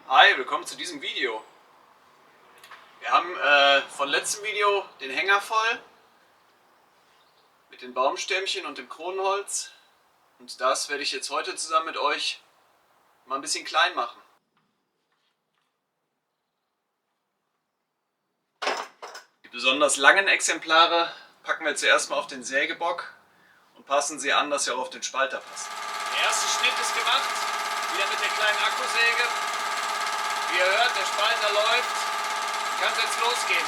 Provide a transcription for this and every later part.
Hi, willkommen zu diesem Video. Wir haben von letztem Video den Hänger voll mit den Baumstämmchen und dem Kronenholz, und das werde ich jetzt heute zusammen mit euch mal ein bisschen klein machen. Die besonders langen Exemplare packen wir zuerst mal auf den Sägebock und passen sie an, dass sie auch auf den Spalter passen. Der erste Schnitt ist gemacht, wieder mit der kleinen Akkusäge. Wie ihr hört, der Spalter läuft. Kann es jetzt losgehen.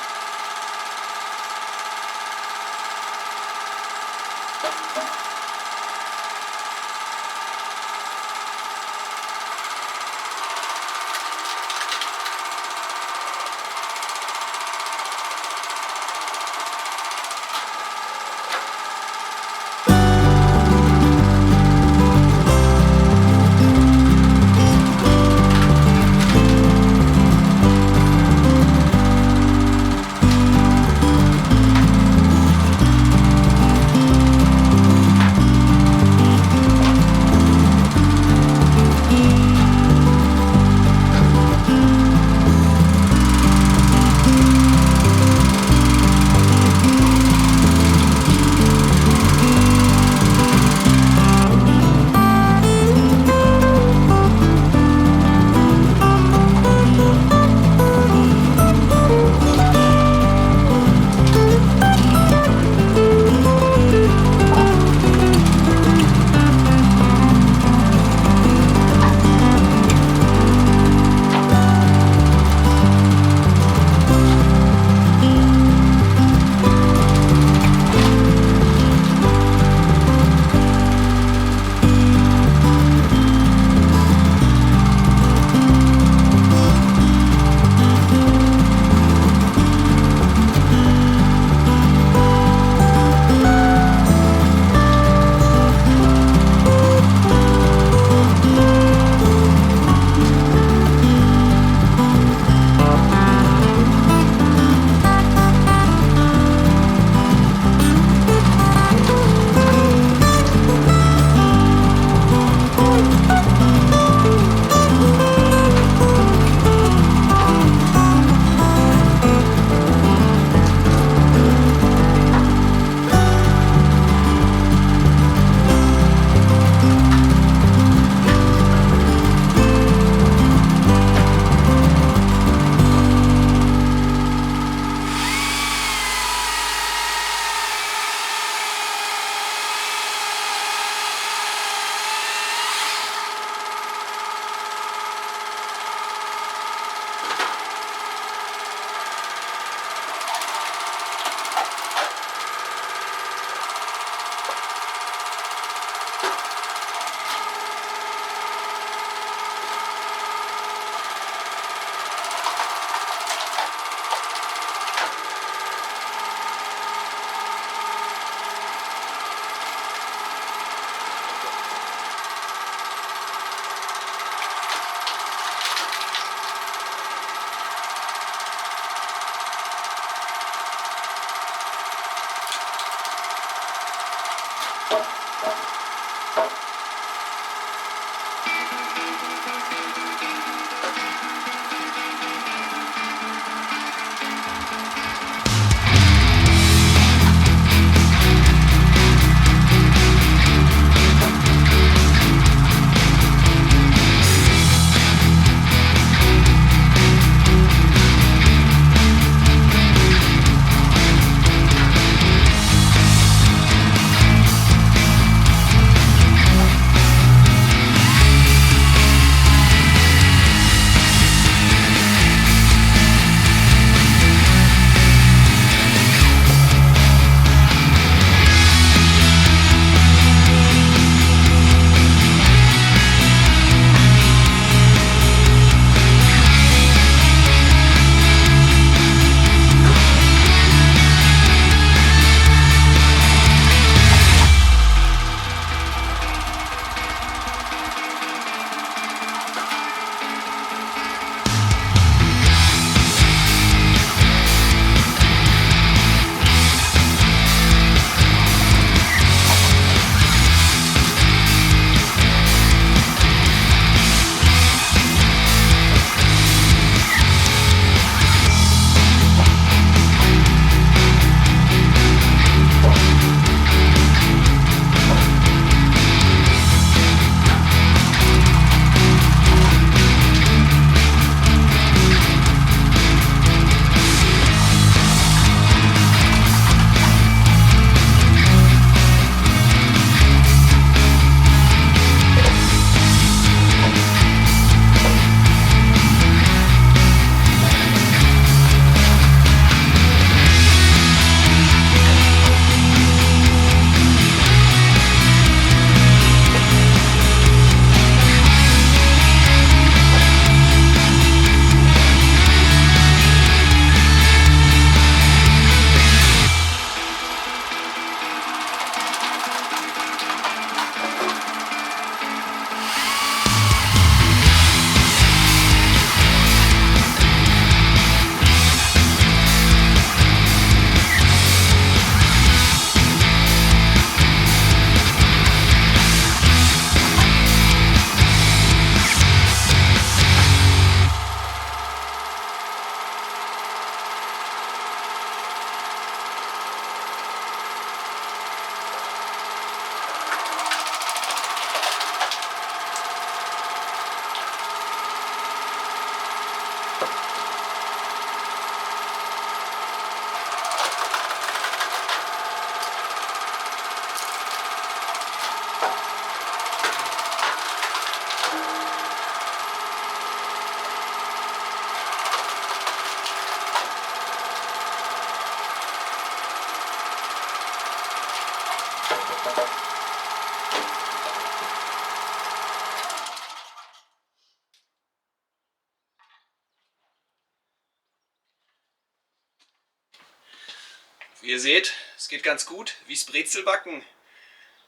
Wie ihr seht, es geht ganz gut, wie's Brezelbacken.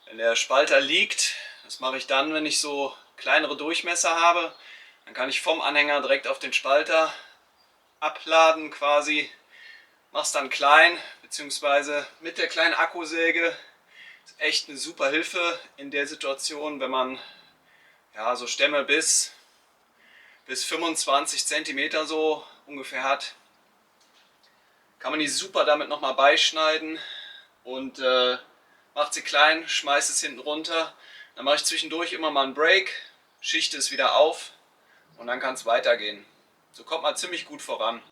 Wenn der Spalter liegt, das mache ich dann, wenn ich so kleinere Durchmesser habe, dann kann ich vom Anhänger direkt auf den Spalter abladen quasi. Mach's dann klein, beziehungsweise mit der kleinen Akkusäge. Ist echt eine super Hilfe in der Situation, wenn man ja, so Stämme bis 25 cm so ungefähr hat. Kann man die super damit nochmal beischneiden und macht sie klein, schmeißt es hinten runter. Dann mache ich zwischendurch immer mal einen Break, schichte es wieder auf und dann kann es weitergehen. So kommt man ziemlich gut voran.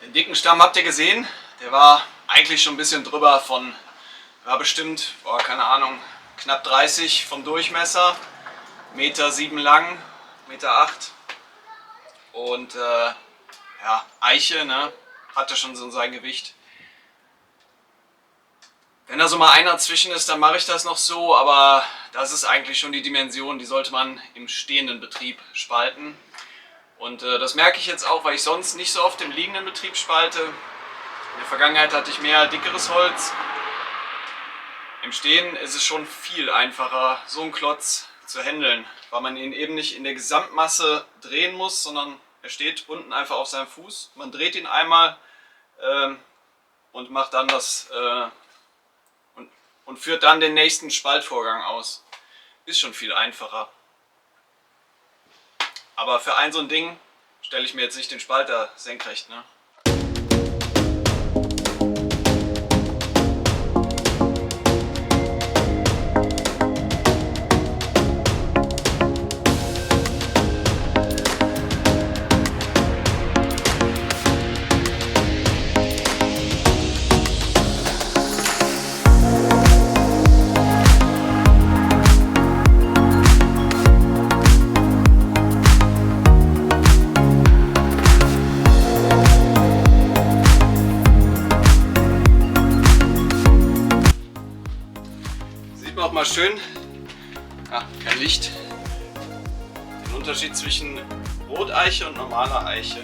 Den dicken Stamm habt ihr gesehen, der war eigentlich schon ein bisschen drüber von, war bestimmt, keine Ahnung, knapp 30 vom Durchmesser, 1,7 Meter lang, 1,8 Meter. Und ja, Eiche, ne, hatte schon so sein Gewicht. Wenn da so mal einer zwischen ist, dann mache ich das noch so, aber das ist eigentlich schon die Dimension, die sollte man im stehenden Betrieb spalten. Und das merke ich jetzt auch, weil ich sonst nicht so oft im liegenden Betrieb spalte. In der Vergangenheit hatte ich mehr dickeres Holz. Im Stehen ist es schon viel einfacher, so einen Klotz zu handeln, weil man ihn eben nicht in der Gesamtmasse drehen muss, sondern er steht unten einfach auf seinem Fuß. Man dreht ihn einmal und macht dann das und führt dann den nächsten Spaltvorgang aus. Ist schon viel einfacher. Aber für so ein Ding stelle ich mir jetzt nicht den Spalter senkrecht, ne? Auch mal schön, kein Licht, den Unterschied zwischen Roteiche und normaler Eiche.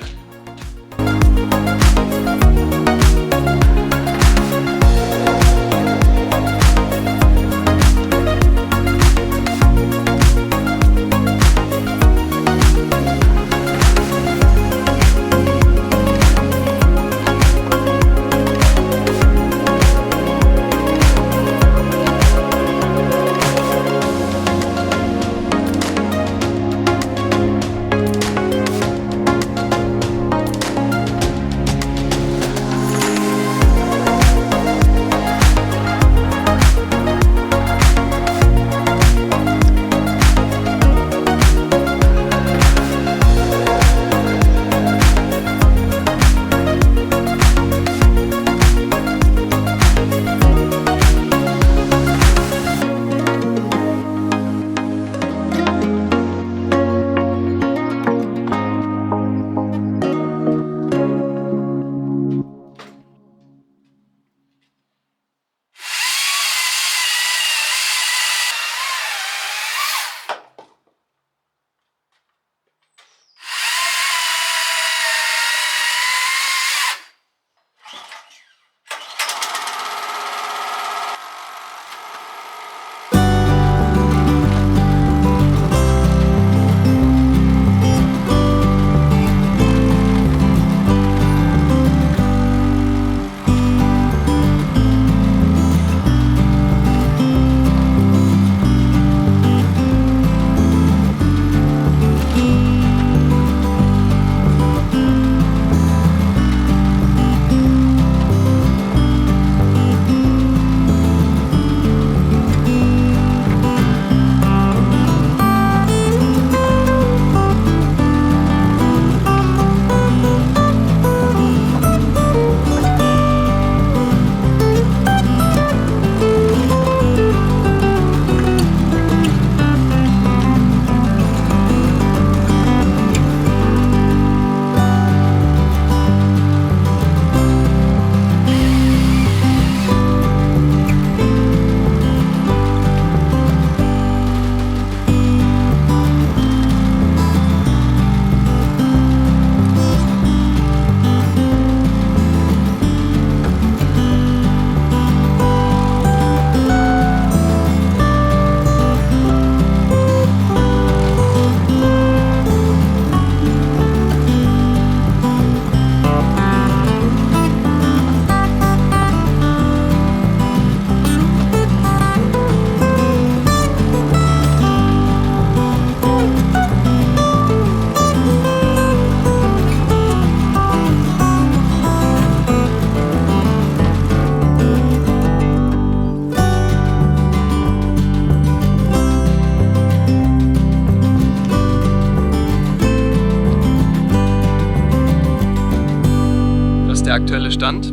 der aktuelle Stand.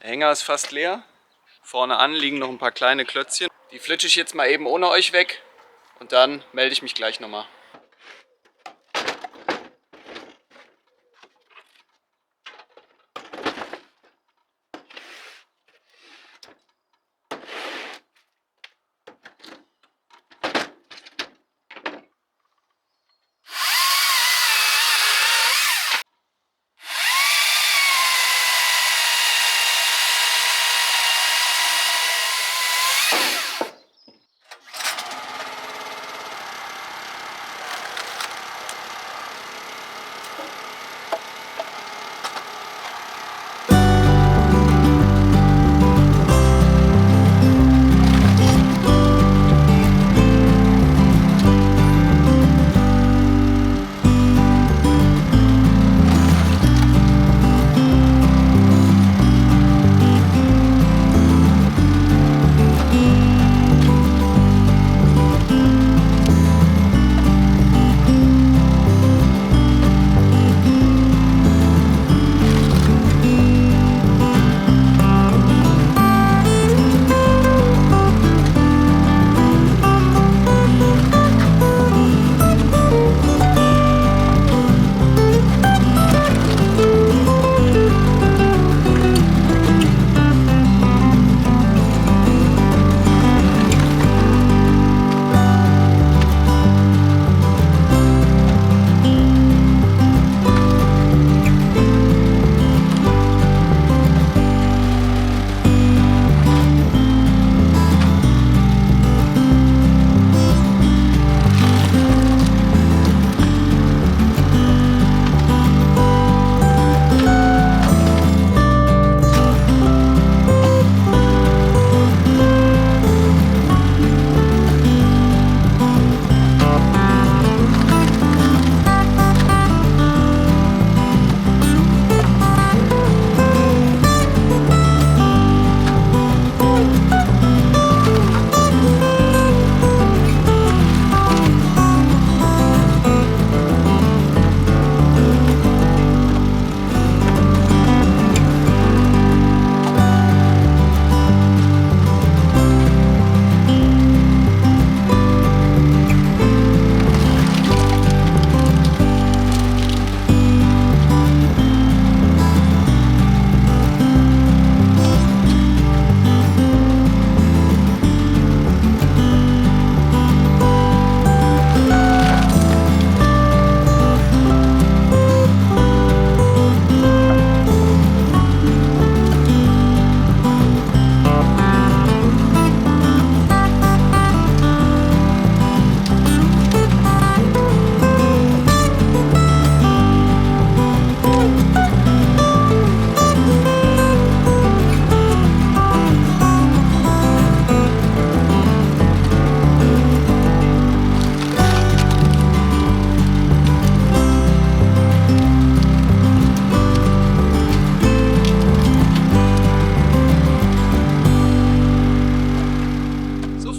Der Hänger ist fast leer. Vorne an liegen noch ein paar kleine Klötzchen. Die flitsche ich jetzt mal eben ohne euch weg und dann melde ich mich gleich nochmal.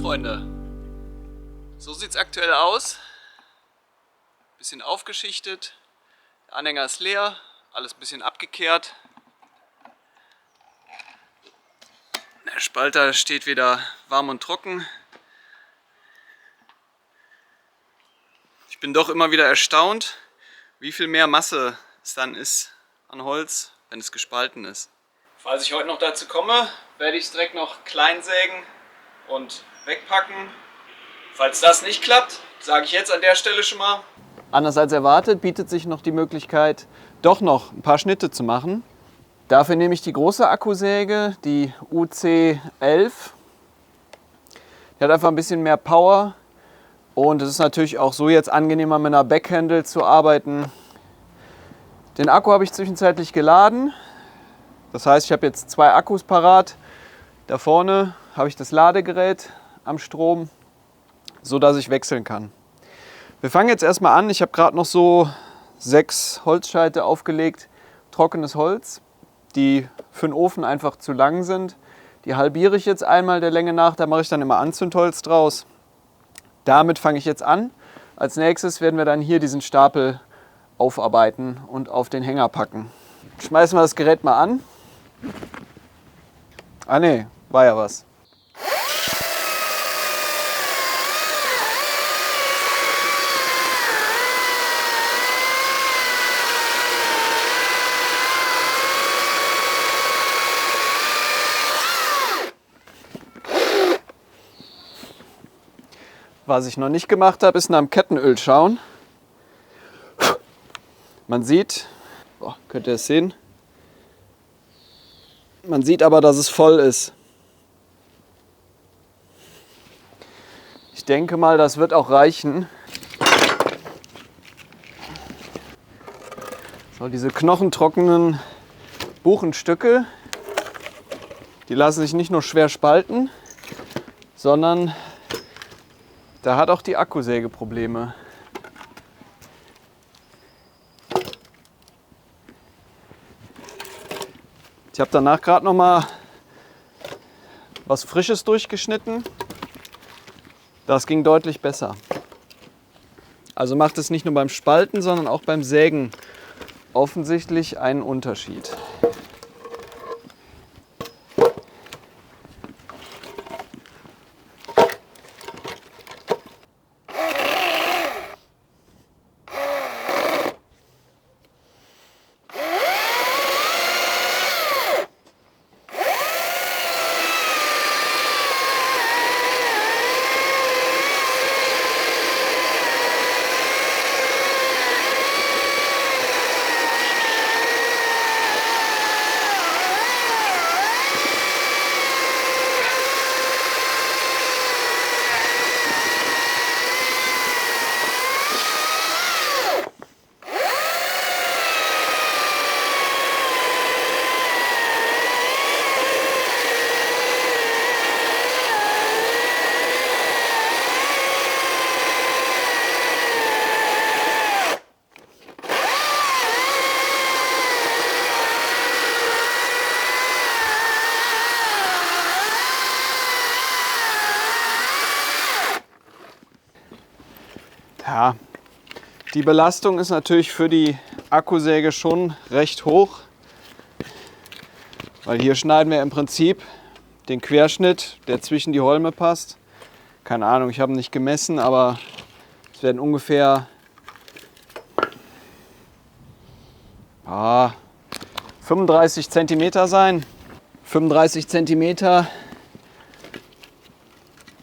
Freunde, so sieht es aktuell aus. Bisschen aufgeschichtet, der Anhänger ist leer, alles ein bisschen abgekehrt. Der Spalter steht wieder warm und trocken. Ich bin doch immer wieder erstaunt, wie viel mehr Masse es dann ist an Holz, wenn es gespalten ist. Falls ich heute noch dazu komme, werde ich es direkt noch klein sägen und wegpacken. Falls das nicht klappt, sage ich jetzt an der Stelle schon mal. Anders als erwartet bietet sich noch die Möglichkeit, doch noch ein paar Schnitte zu machen. Dafür nehme ich die große Akkusäge, die UC11. Die hat einfach ein bisschen mehr Power und es ist natürlich auch so jetzt angenehmer mit einer Backhandle zu arbeiten. Den Akku habe ich zwischenzeitlich geladen. Das heißt, ich habe jetzt 2 Akkus parat. Da vorne habe ich das Ladegerät am Strom, so dass ich wechseln kann. Wir fangen jetzt erstmal an. Ich habe gerade noch so 6 Holzscheite aufgelegt, trockenes Holz, die für den Ofen einfach zu lang sind. Die halbiere ich jetzt einmal der Länge nach, da mache ich dann immer Anzündholz draus. Damit fange ich jetzt an Als nächstes werden wir dann hier diesen Stapel aufarbeiten und auf den Hänger packen. Schmeißen wir das Gerät mal an. Ah ne, war ja was. Was ich noch nicht gemacht habe, ist nach dem Kettenöl schauen. Man sieht, könnt ihr es sehen? Man sieht aber, dass es voll ist. Ich denke mal, das wird auch reichen. So, diese knochentrockenen Buchenstücke, die lassen sich nicht nur schwer spalten, sondern da hat auch die Akkusäge Probleme. Ich habe danach gerade noch mal was Frisches durchgeschnitten. Das ging deutlich besser. Also macht es nicht nur beim Spalten, sondern auch beim Sägen offensichtlich einen Unterschied. Ja, die Belastung ist natürlich für die Akkusäge schon recht hoch, weil hier schneiden wir im Prinzip den Querschnitt, der zwischen die Holme passt. Keine Ahnung, ich habe nicht gemessen, aber es werden ungefähr 35 cm sein. 35 cm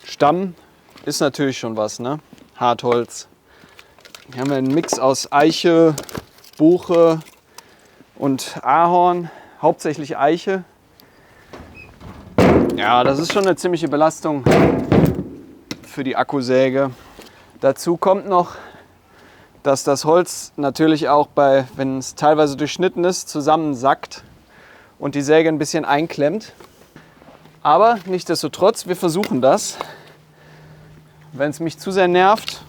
Stamm ist natürlich schon was, ne? Hartholz. Hier haben wir einen Mix aus Eiche, Buche und Ahorn, hauptsächlich Eiche. Ja, das ist schon eine ziemliche Belastung für die Akkusäge. Dazu kommt noch, dass das Holz natürlich auch wenn es teilweise durchschnitten ist, zusammensackt und die Säge ein bisschen einklemmt. Aber nichtsdestotrotz, wir versuchen das. Wenn es mich zu sehr nervt,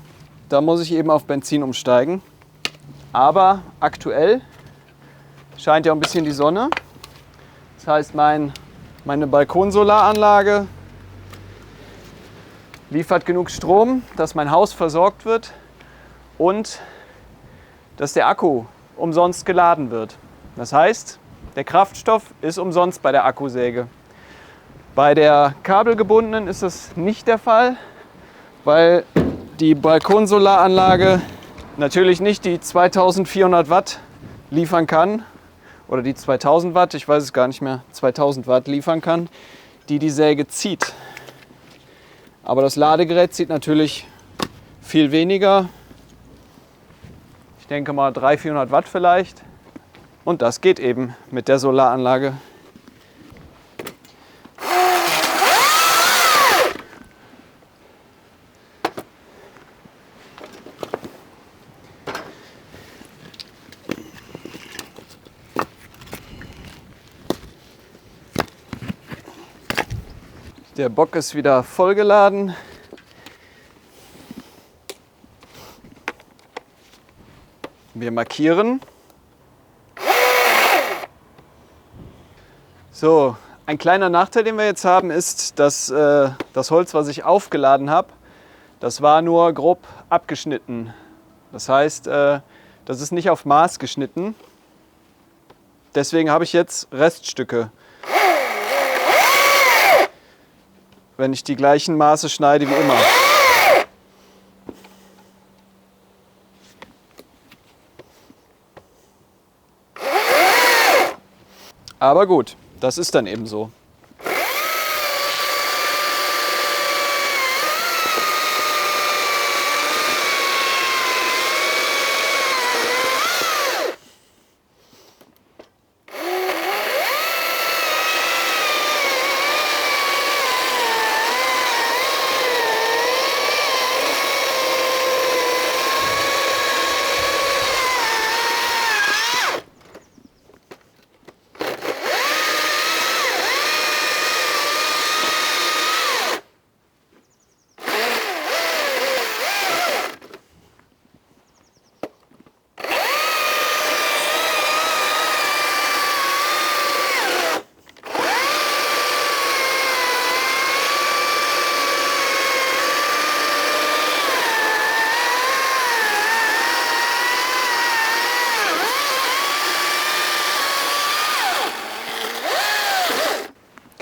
da muss ich eben auf Benzin umsteigen. Aber aktuell scheint ja ein bisschen die Sonne. Das heißt, meine Balkonsolaranlage liefert genug Strom, dass mein Haus versorgt wird und dass der Akku umsonst geladen wird. Das heißt, der Kraftstoff ist umsonst bei der Akkusäge. Bei der kabelgebundenen ist das nicht der Fall, weil die Balkonsolaranlage natürlich nicht die 2400 Watt liefern kann oder die 2000 Watt, ich weiß es gar nicht mehr, 2000 Watt liefern kann, die Säge zieht. Aber das Ladegerät zieht natürlich viel weniger, ich denke mal 300-400 Watt vielleicht, und das geht eben mit der Solaranlage. Der Bock ist wieder vollgeladen. Wir markieren. So, ein kleiner Nachteil, den wir jetzt haben, ist, dass das Holz, was ich aufgeladen habe, Das war nur grob abgeschnitten. Das heißt, das ist nicht auf Maß geschnitten. Deswegen habe ich jetzt Reststücke. Wenn ich die gleichen Maße schneide wie immer. Aber gut, das ist dann eben so.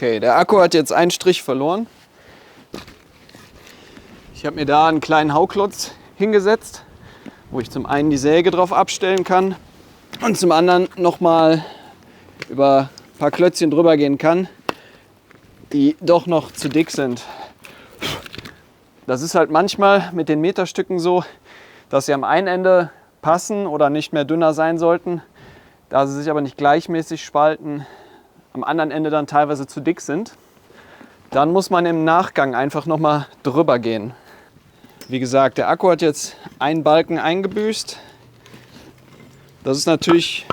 Okay, der Akku hat jetzt einen Strich verloren. Ich habe mir da einen kleinen Hauklotz hingesetzt, wo ich zum einen die Säge drauf abstellen kann und zum anderen nochmal über ein paar Klötzchen drüber gehen kann, die doch noch zu dick sind. Das ist halt manchmal mit den Meterstücken so, dass sie am einen Ende passen oder nicht mehr dünner sein sollten, da sie sich aber nicht gleichmäßig spalten, am anderen Ende dann teilweise zu dick sind. Dann muss man im Nachgang einfach nochmal drüber gehen. Wie gesagt, der Akku hat jetzt einen Balken eingebüßt. Das ist natürlich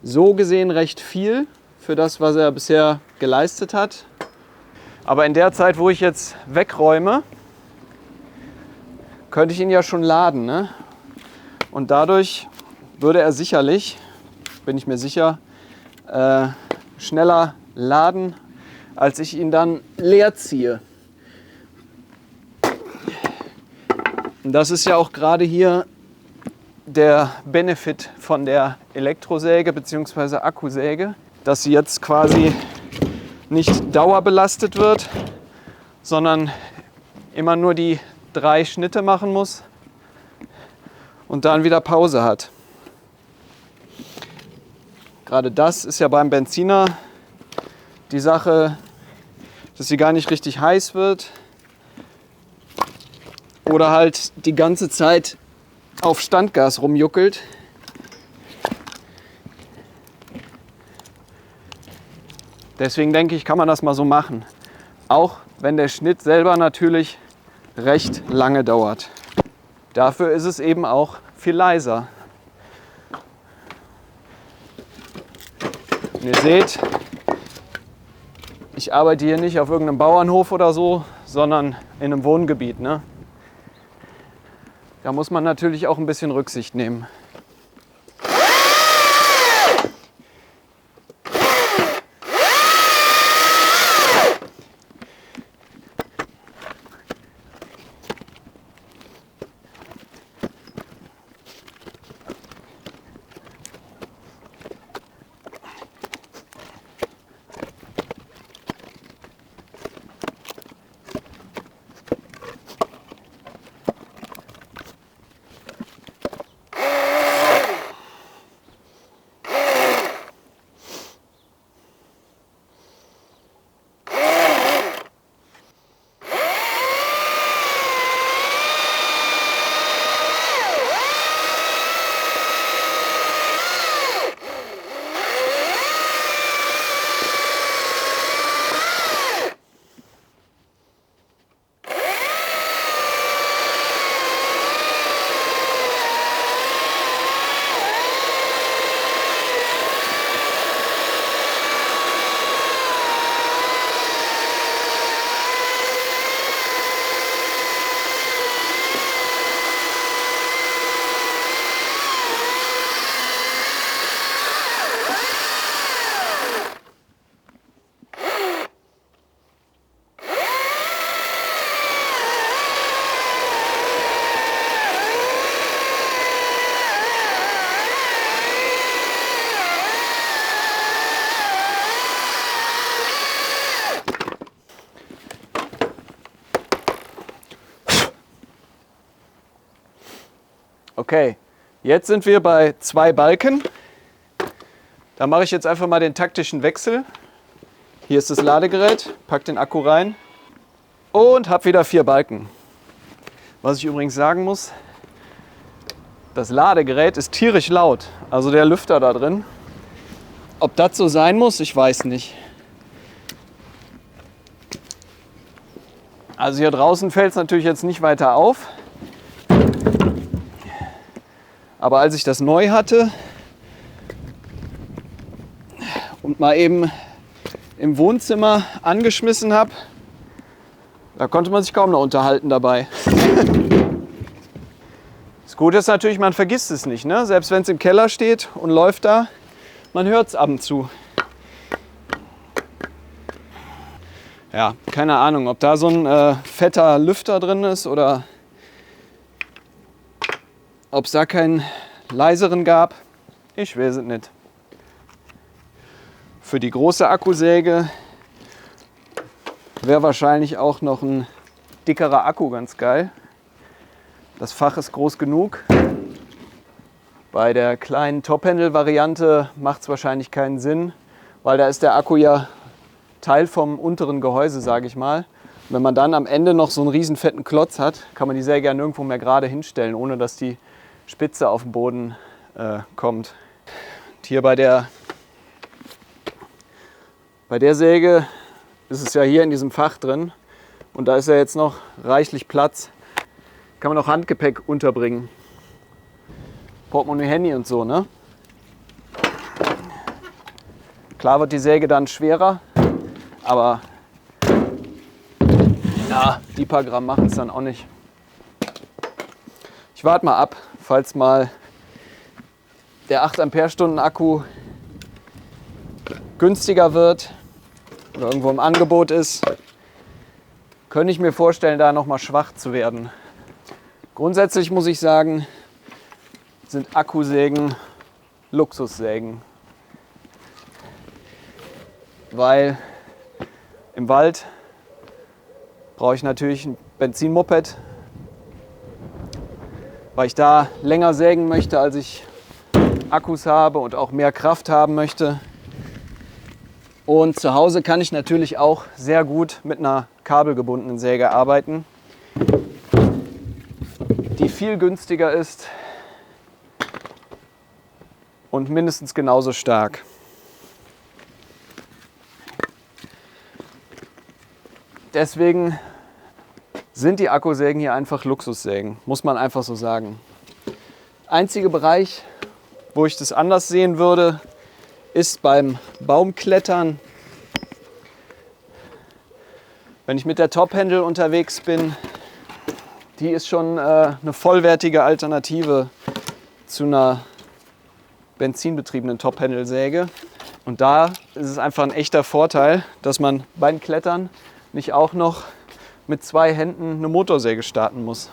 so gesehen recht viel für das, was er bisher geleistet hat. Aber in der Zeit, wo ich jetzt wegräume, könnte ich ihn ja schon laden, ne? Und dadurch würde er sicherlich, bin ich mir sicher, schneller laden, als ich ihn dann leer ziehe. Und das ist ja auch gerade hier der Benefit von der Elektrosäge bzw. Akkusäge, dass sie jetzt quasi nicht dauerbelastet wird, sondern immer nur die 3 Schnitte machen muss und dann wieder Pause hat. Gerade das ist ja beim Benziner die Sache, dass sie gar nicht richtig heiß wird oder halt die ganze Zeit auf Standgas rumjuckelt. Deswegen denke ich, kann man das mal so machen. Auch wenn der Schnitt selber natürlich recht lange dauert. Dafür ist es eben auch viel leiser. Und ihr seht, ich arbeite hier nicht auf irgendeinem Bauernhof oder so, sondern in einem Wohngebiet, ne? Da muss man natürlich auch ein bisschen Rücksicht nehmen. Okay, jetzt sind wir bei 2 Balken. Da mache ich jetzt einfach mal den taktischen Wechsel. Hier ist das Ladegerät, pack den Akku rein und habe wieder 4 Balken. Was ich übrigens sagen muss, das Ladegerät ist tierisch laut, also der Lüfter da drin. Ob das so sein muss, ich weiß nicht. Also hier draußen fällt es natürlich jetzt nicht weiter auf. Aber als ich das neu hatte und mal eben im Wohnzimmer angeschmissen habe, da konnte man sich kaum noch unterhalten dabei. Das Gute ist natürlich, man vergisst es nicht, ne? Selbst wenn es im Keller steht und läuft da, man hört es ab und zu. Ja, keine Ahnung, ob da so ein fetter Lüfter drin ist oder ob es da keinen leiseren gab. Ich weiß es nicht. Für die große Akkusäge wäre wahrscheinlich auch noch ein dickerer Akku ganz geil. Das Fach ist groß genug. Bei der kleinen Top-Handle-Variante macht es wahrscheinlich keinen Sinn, weil da ist der Akku ja Teil vom unteren Gehäuse, sage ich mal. Und wenn man dann am Ende noch so einen riesen fetten Klotz hat, kann man die Säge ja nirgendwo mehr gerade hinstellen, ohne dass die Spitze auf den Boden kommt. Und hier bei der Säge ist es ja hier in diesem Fach drin und da ist ja jetzt noch reichlich Platz. Kann man auch Handgepäck unterbringen. Portemonnaie, Handy und so, ne? Klar wird die Säge dann schwerer, aber ja, die paar Gramm machen es dann auch nicht. Ich warte mal ab, falls mal der 8 Ampere-Stunden Akku günstiger wird oder irgendwo im Angebot ist, könnte ich mir vorstellen, da noch mal schwach zu werden. Grundsätzlich muss ich sagen, sind Akkusägen Luxussägen, weil im Wald brauche ich natürlich ein Benzinmoped, weil ich da länger sägen möchte, als ich Akkus habe und auch mehr Kraft haben möchte. Und zu Hause kann ich natürlich auch sehr gut mit einer kabelgebundenen Säge arbeiten, die viel günstiger ist und mindestens genauso stark. Deswegen sind die Akkusägen hier einfach Luxussägen, muss man einfach so sagen. Einziger Bereich, wo ich das anders sehen würde, ist beim Baumklettern. Wenn ich mit der Top-Handle unterwegs bin, die ist schon eine vollwertige Alternative zu einer benzinbetriebenen Top-Handle-Säge. Und da ist es einfach ein echter Vorteil, dass man beim Klettern nicht auch noch mit 2 Händen eine Motorsäge starten muss.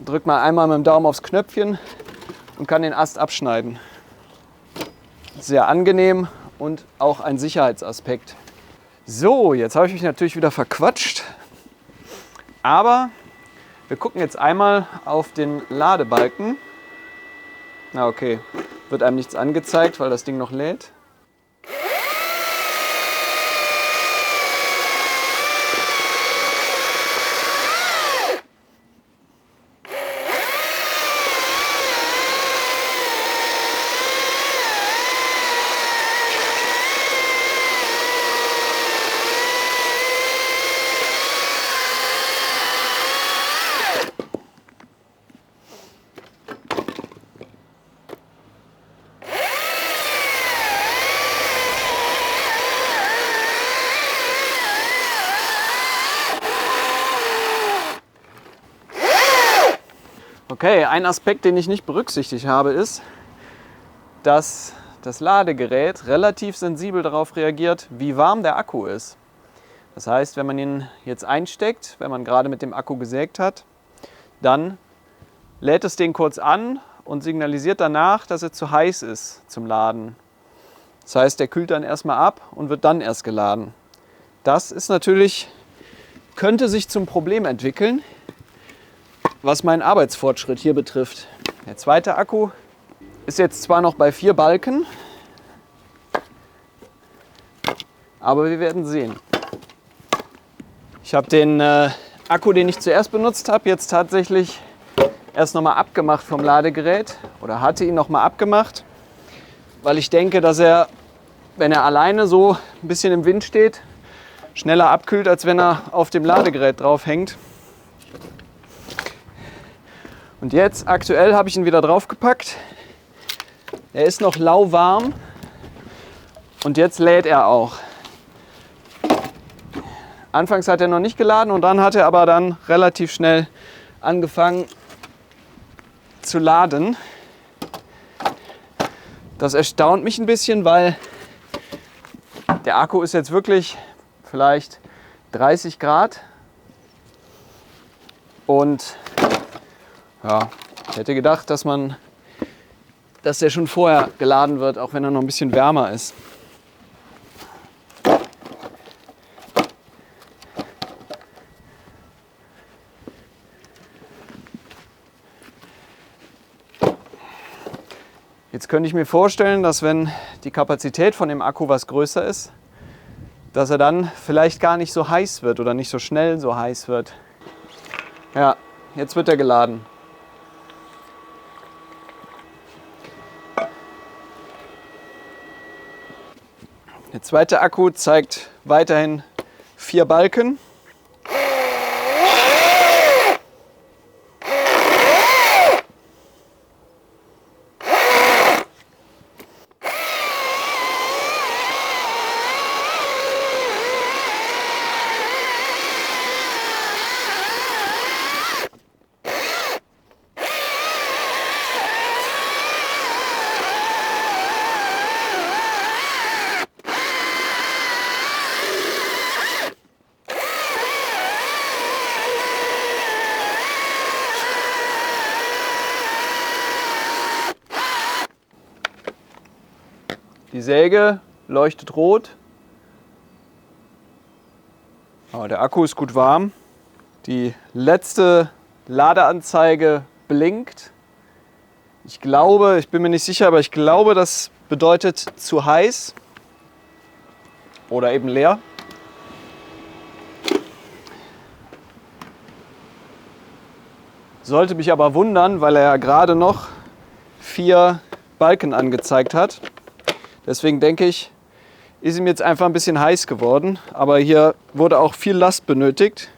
Drückt mal einmal mit dem Daumen aufs Knöpfchen und kann den Ast abschneiden. Sehr angenehm und auch ein Sicherheitsaspekt. So, jetzt habe ich mich natürlich wieder verquatscht. Aber wir gucken jetzt einmal auf den Ladebalken. Na okay, wird einem nichts angezeigt, weil das Ding noch lädt. Okay, ein Aspekt, den ich nicht berücksichtigt habe, ist, dass das Ladegerät relativ sensibel darauf reagiert, wie warm der Akku ist. Das heißt, wenn man ihn jetzt einsteckt, wenn man gerade mit dem Akku gesägt hat, dann lädt es den kurz an und signalisiert danach, dass er zu heiß ist zum Laden. Das heißt, der kühlt dann erstmal ab und wird dann erst geladen. Das ist natürlich, könnte sich zum Problem entwickeln, was meinen Arbeitsfortschritt hier betrifft. Der zweite Akku ist jetzt zwar noch bei 4 Balken, aber wir werden sehen. Ich habe den Akku, den ich zuerst benutzt habe, jetzt tatsächlich erst nochmal abgemacht vom Ladegerät oder hatte ihn nochmal abgemacht, weil ich denke, dass er, wenn er alleine so ein bisschen im Wind steht, schneller abkühlt, als wenn er auf dem Ladegerät drauf hängt. Und jetzt, aktuell, habe ich ihn wieder draufgepackt. Er ist noch lauwarm und jetzt lädt er auch. Anfangs hat er noch nicht geladen und dann hat er aber dann relativ schnell angefangen zu laden. Das erstaunt mich ein bisschen, weil der Akku ist jetzt wirklich vielleicht 30 Grad. Und ja, ich hätte gedacht, dass der schon vorher geladen wird, auch wenn er noch ein bisschen wärmer ist. Jetzt könnte ich mir vorstellen, dass wenn die Kapazität von dem Akku was größer ist, dass er dann vielleicht gar nicht so heiß wird oder nicht so schnell so heiß wird. Ja, jetzt wird er geladen. Der zweite Akku zeigt weiterhin 4 Balken. Die Säge leuchtet rot, aber der Akku ist gut warm. Die letzte Ladeanzeige blinkt. Ich bin mir nicht sicher, aber ich glaube, das bedeutet zu heiß oder eben leer. Sollte mich aber wundern, weil er ja gerade noch 4 Balken angezeigt hat. Deswegen denke ich, ist ihm jetzt einfach ein bisschen heiß geworden. Aber hier wurde auch viel Last benötigt.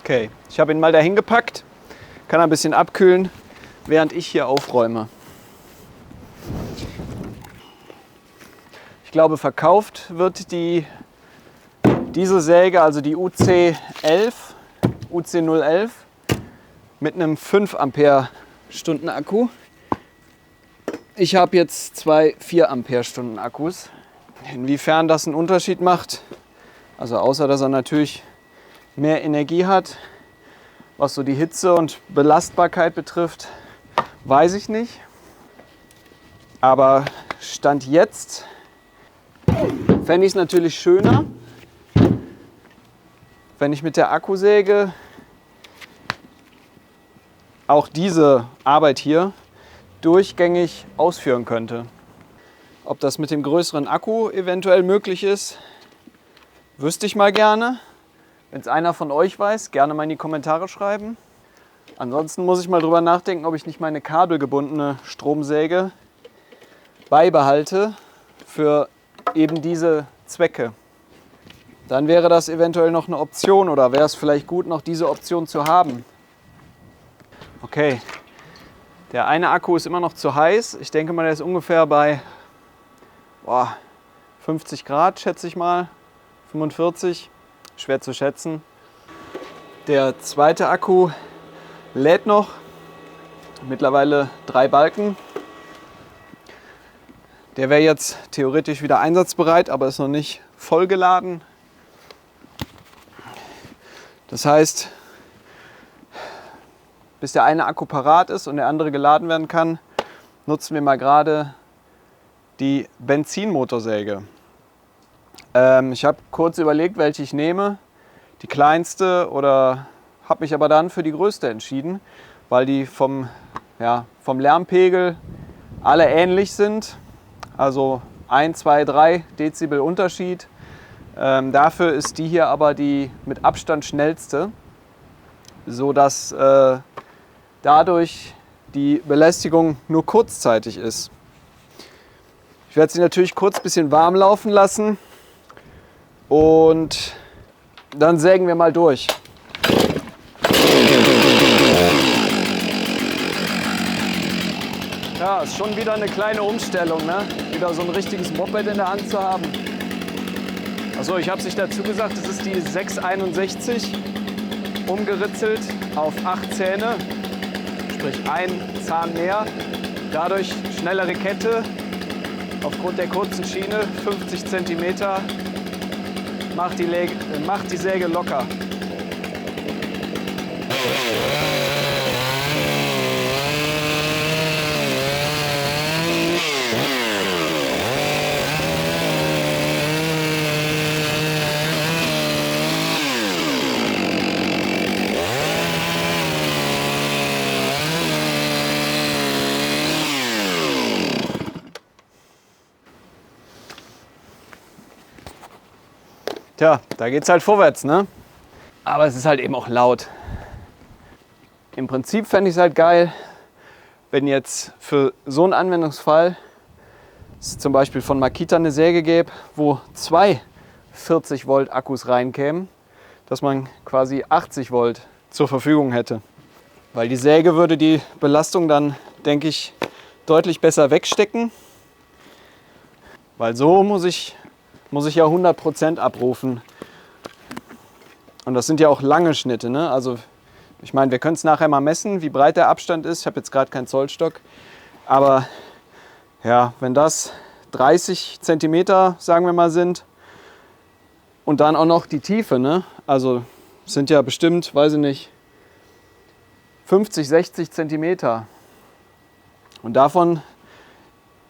Okay, ich habe ihn mal dahin gepackt. Kann ein bisschen abkühlen, während ich hier aufräume. Ich glaube, verkauft wird diese Säge, also die UC011 mit einem 5 Ampere-Stunden Akku. Ich habe jetzt 2 4 Ampere-Stunden Akkus. Inwiefern das einen Unterschied macht, also außer dass er natürlich mehr Energie hat, was so die Hitze und Belastbarkeit betrifft, weiß ich nicht. Aber Stand jetzt fände ich es natürlich schöner, wenn ich mit der Akkusäge auch diese Arbeit hier durchgängig ausführen könnte. Ob das mit dem größeren Akku eventuell möglich ist, wüsste ich mal gerne. Wenn es einer von euch weiß, gerne mal in die Kommentare schreiben. Ansonsten muss ich mal drüber nachdenken, ob ich nicht meine kabelgebundene Stromsäge beibehalte für eben diese Zwecke. Dann wäre das eventuell noch eine Option oder wäre es vielleicht gut, noch diese Option zu haben. Okay, der eine Akku ist immer noch zu heiß. Ich denke mal, der ist ungefähr bei 50 Grad, schätze ich mal, 45. Schwer zu schätzen. Der zweite Akku lädt noch. Mittlerweile 3 Balken. Der wäre jetzt theoretisch wieder einsatzbereit, aber ist noch nicht voll geladen. Das heißt, bis der eine Akku parat ist und der andere geladen werden kann, nutzen wir mal gerade die Benzinmotorsäge. Ich habe kurz überlegt, welche ich nehme. Die kleinste oder habe mich aber dann für die größte entschieden, weil die vom Lärmpegel alle ähnlich sind. Also 1, 2, 3 Dezibel Unterschied. Dafür ist die hier aber die mit Abstand schnellste, sodass dadurch die Belästigung nur kurzzeitig ist. Ich werde sie natürlich kurz ein bisschen warm laufen lassen und dann sägen wir mal durch. Ja, ist schon wieder eine kleine Umstellung, ne? Wieder so ein richtiges Moped in der Hand zu haben. Achso, ich habe es nicht dazu gesagt, es ist die 661 umgeritzelt auf 8 Zähne, sprich ein Zahn mehr. Dadurch schnellere Kette, aufgrund der kurzen Schiene, 50 cm, macht die Säge locker. Tja, da geht's halt vorwärts, ne? Aber es ist halt eben auch laut. Im Prinzip fände ich es halt geil, wenn jetzt für so einen Anwendungsfall es zum Beispiel von Makita eine Säge gäbe, wo 2 40 Volt Akkus reinkämen, dass man quasi 80 Volt zur Verfügung hätte. Weil die Säge würde die Belastung dann, denke ich, deutlich besser wegstecken. Weil so muss ich ja 100% abrufen. Und das sind ja auch lange Schnitte, ne? Also ich meine, wir können es nachher mal messen, wie breit der Abstand ist. Ich habe jetzt gerade keinen Zollstock. Aber ja, wenn das 30 cm, sagen wir mal, sind und dann auch noch die Tiefe, ne? Also sind ja bestimmt, weiß ich nicht, 50, 60 cm. Und davon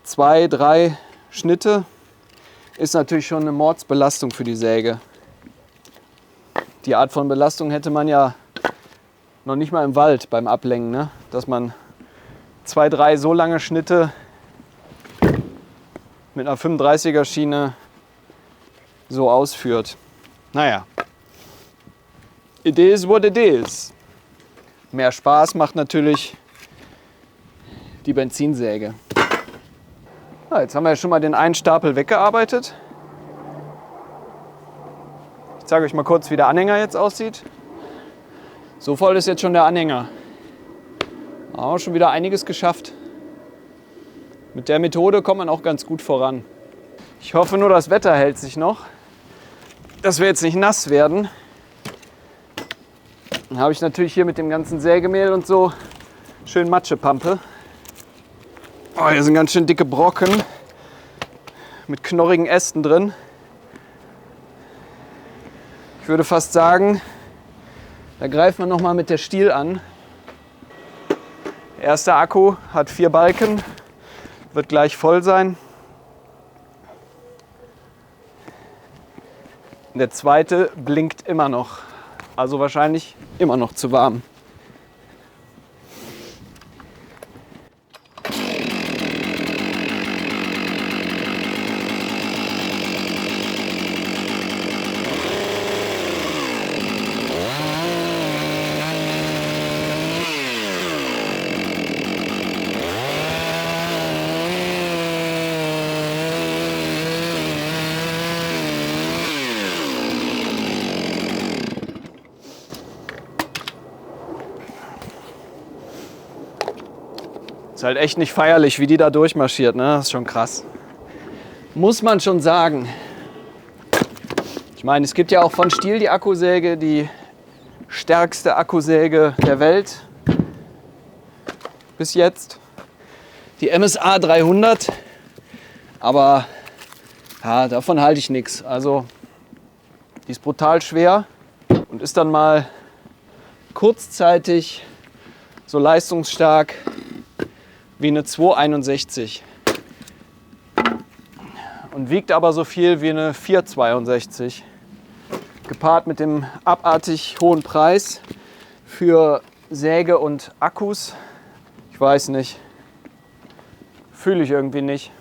2, 3 Schnitte ist natürlich schon eine Mordsbelastung für die Säge. Die Art von Belastung hätte man ja noch nicht mal im Wald beim Ablenken, ne? Dass man 2, 3 so lange Schnitte mit einer 35er Schiene so ausführt. Naja, it is what it is. Mehr Spaß macht natürlich die Benzinsäge. Ja, jetzt haben wir ja schon mal den einen Stapel weggearbeitet. Ich zeige euch mal kurz, wie der Anhänger jetzt aussieht. So voll ist jetzt schon der Anhänger. Auch schon wieder einiges geschafft. Mit der Methode kommt man auch ganz gut voran. Ich hoffe nur, das Wetter hält sich noch, dass wir jetzt nicht nass werden. Dann habe ich natürlich hier mit dem ganzen Sägemehl und so schön Matschepampe. Oh, hier sind ganz schön dicke Brocken mit knorrigen Ästen drin. Ich würde fast sagen, da greifen wir noch mal mit der Stiel an. Der erste Akku hat 4 Balken, wird gleich voll sein. Der zweite blinkt immer noch, also wahrscheinlich immer noch zu warm. Ist halt echt nicht feierlich, wie die da durchmarschiert, ne? Das ist schon krass. Muss man schon sagen. Ich meine, es gibt ja auch von Stihl die Akkusäge, die stärkste Akkusäge der Welt. Bis jetzt. Die MSA 300. Aber ja, davon halte ich nichts. Also, die ist brutal schwer. und ist dann mal kurzzeitig so leistungsstark wie eine 261 und wiegt aber so viel wie eine 462. Gepaart mit dem abartig hohen Preis für Säge und Akkus. Ich weiß nicht. Fühle ich irgendwie nicht.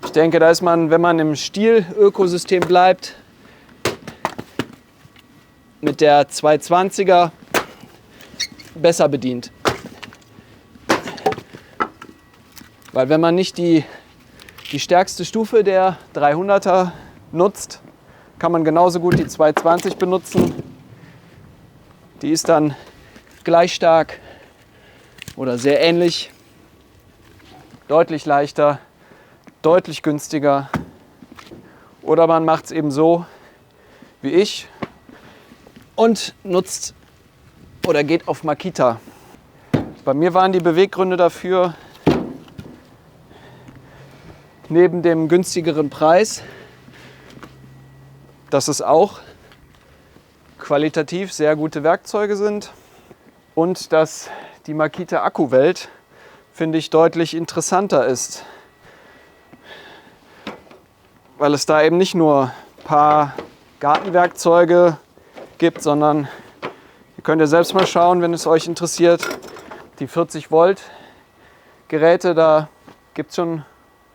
Ich denke, da ist man, wenn man im Stihl-Ökosystem bleibt, mit der 220er besser bedient. Weil wenn man nicht die stärkste Stufe der 300er nutzt, kann man genauso gut die 220 benutzen. Die ist dann gleich stark oder sehr ähnlich, deutlich leichter, deutlich günstiger. Oder man macht es eben so wie ich und nutzt oder geht auf Makita. Bei mir waren die Beweggründe dafür, neben dem günstigeren Preis, dass es auch qualitativ sehr gute Werkzeuge sind und dass die Makita Akkuwelt, finde ich, deutlich interessanter ist. Weil es da eben nicht nur ein paar Gartenwerkzeuge gibt, sondern ihr könnt ja selbst mal schauen, wenn es euch interessiert. Die 40 Volt Geräte, da gibt es schon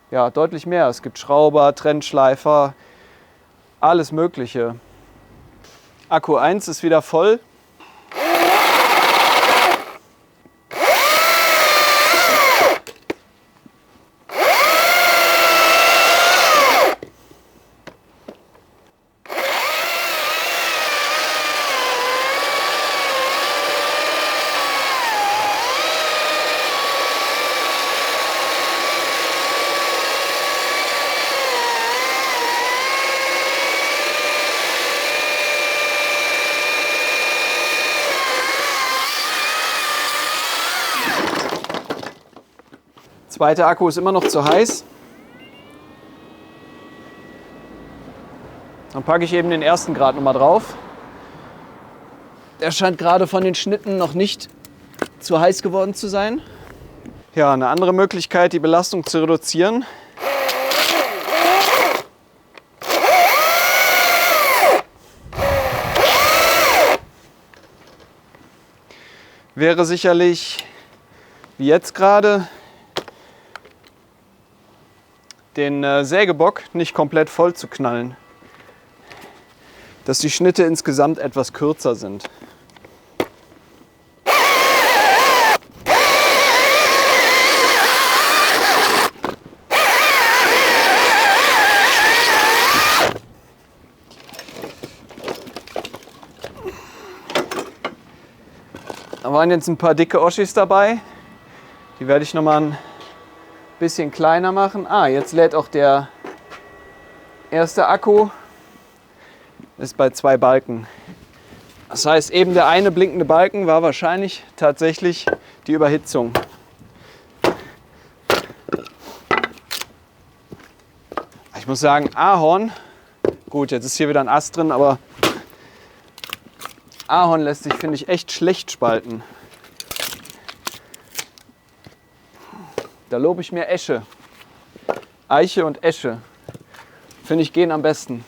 deutlich mehr. Es gibt Schrauber, Trennschleifer, alles Mögliche. Akku 1 ist wieder voll. Zweiter Akku ist immer noch zu heiß. Dann packe ich eben den ersten Grad nochmal drauf. Der scheint gerade von den Schnitten noch nicht zu heiß geworden zu sein. Ja, eine andere Möglichkeit, die Belastung zu reduzieren, wäre sicherlich, wie jetzt gerade, den Sägebock nicht komplett voll zu knallen, dass die Schnitte insgesamt etwas kürzer sind. Da waren jetzt ein paar dicke Oschis dabei, die werde ich nochmal ein bisschen kleiner machen. Jetzt lädt auch der erste Akku. Ist bei 2 Balken. Das heißt, eben der eine blinkende Balken war wahrscheinlich tatsächlich die Überhitzung. Ich muss sagen, Ahorn, gut, jetzt ist hier wieder ein Ast drin, aber Ahorn lässt sich, finde ich, echt schlecht spalten. Da lobe ich mir Esche. Eiche und Esche. Finde ich, gehen am besten.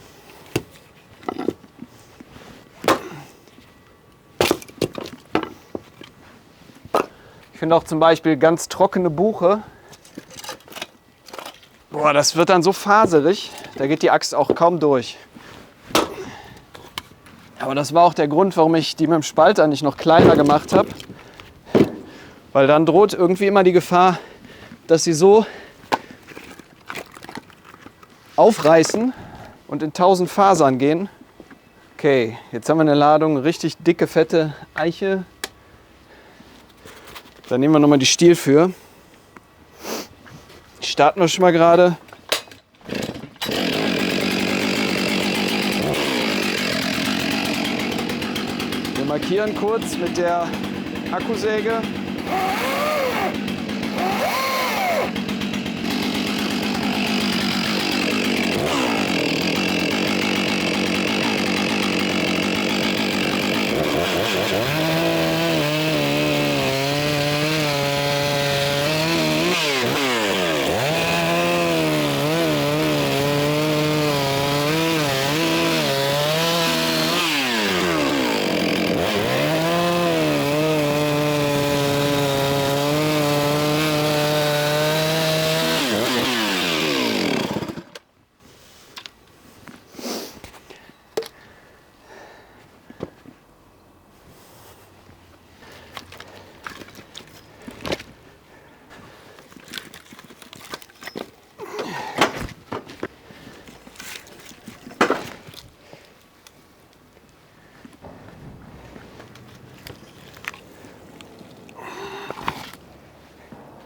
Ich finde auch zum Beispiel ganz trockene Buche. Boah, das wird dann so faserig, da geht die Axt auch kaum durch. Aber das war auch der Grund, warum ich die mit dem Spalter nicht noch kleiner gemacht habe. Weil dann droht irgendwie immer die Gefahr, dass sie so aufreißen und in 1000 Fasern gehen. Okay, jetzt haben wir eine Ladung richtig dicke, fette Eiche. Da nehmen wir nochmal die Stiel für. Starten wir schon mal gerade. Wir markieren kurz mit der Akkusäge.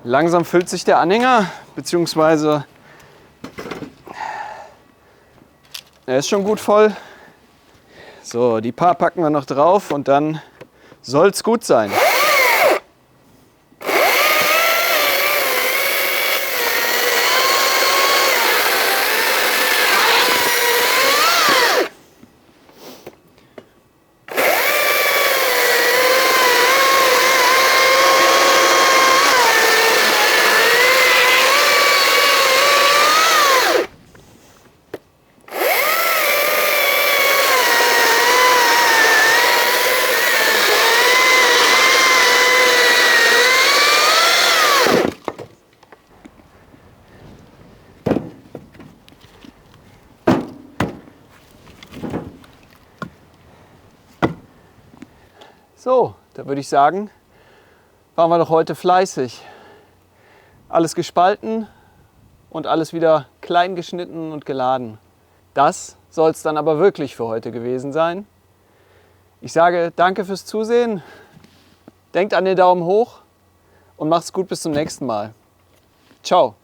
Langsam füllt sich der Anhänger, beziehungsweise er ist schon gut voll. So, die paar packen wir noch drauf und dann soll es gut sein. So, da würde ich sagen, waren wir doch heute fleißig. Alles gespalten und alles wieder klein geschnitten und geladen. Das soll es dann aber wirklich für heute gewesen sein. Ich sage danke fürs Zusehen, denkt an den Daumen hoch und macht's gut bis zum nächsten Mal. Ciao.